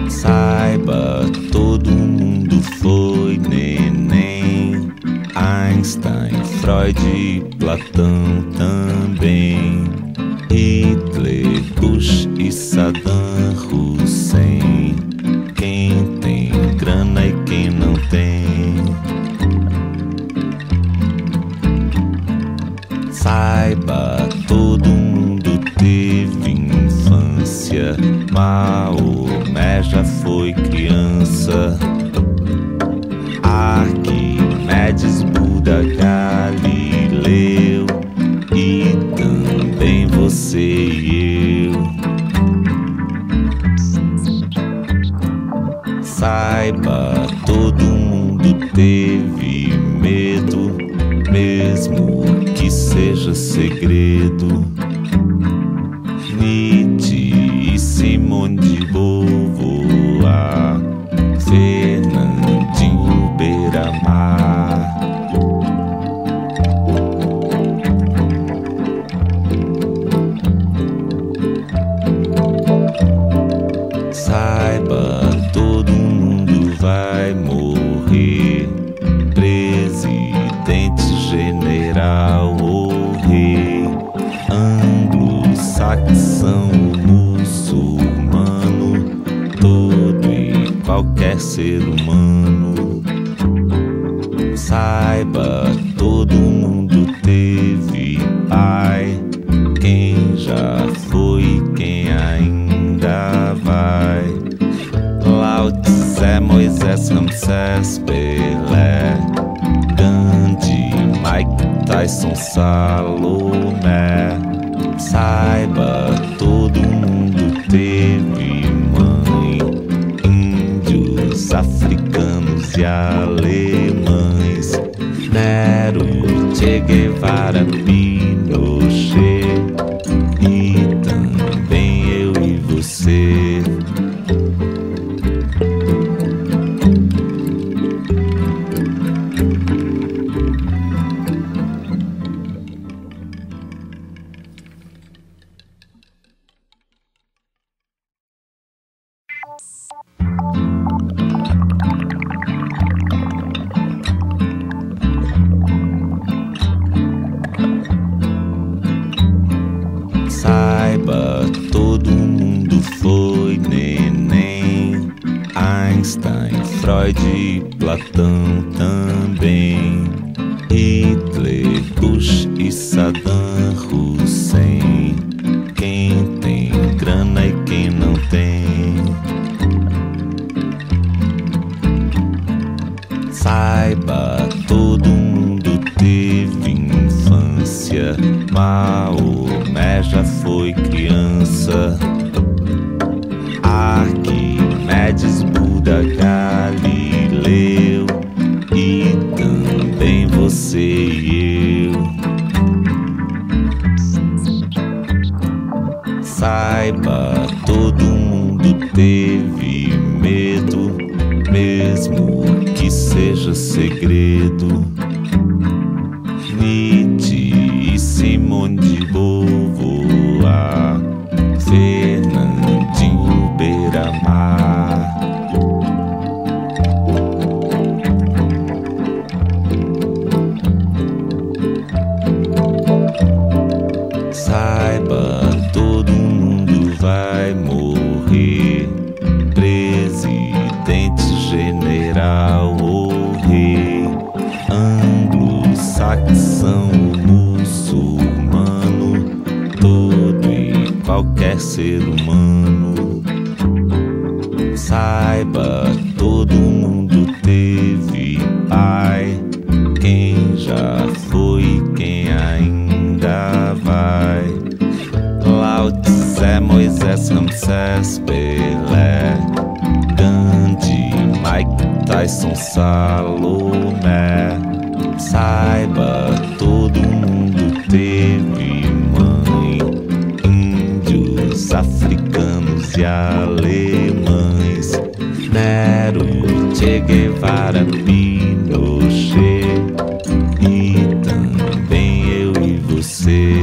Saiba, todo mundo foi neném. Einstein, Freud, Platão também. Hitler, Bush e Saddam Hussein. Quem tem grana e quem não tem. Saiba, todo mundo teve infância. Maomé já foi criança. Arquimedes, Buda, Galileu e também você e eu. Saiba, todo mundo teve medo, mesmo que seja segredo. Nietzsche e Simone de Beauvoir, Fernandinho Beiramar. Saiba, todo mundo vai morrer. Presidente, general ou rei, anglo-saxão, muçulmano, todo e qualquer ser humano. Saiba, todo mundo teve pai. Quem já foi, quem ainda vai. Lao Tse, Moisés, Ramsés, Pelé, Gandhi, Mike Tyson, Salomé. Saiba, todo mundo teve mãe. Índios, africanos e alemães. Nero, Che Guevara, Pinochet e também eu e você. Saiba, todo mundo foi neném. Einstein, Freud, Platão também. Hitler, Bush e Saddam Hussein. Quem tem grana e quem não tem. Saiba, todo mundo teve infância. Maomé já foi criança. Arquimedes, Buda, Galileu e também você e eu. Saiba, todo mundo teve medo, mesmo que seja segredo. Nietzsche e Simone de Beauvoir, Fernandinho Beiramar. Saiba, todo mundo vai morrer. Presidente, general ou rei, anglo-saxão, muçulmano, todo e qualquer ser humano. Saiba, todo mundo teve pai. Quem já foi, quem ainda vai. Lao Tse, Moisés, Ramsés, Pelé, Gandhi, Mike Tyson, Salomé. Saiba, todo mundo teve mãe. Índios, africanos e alemães. Nero, Che Guevara, Pinochet você.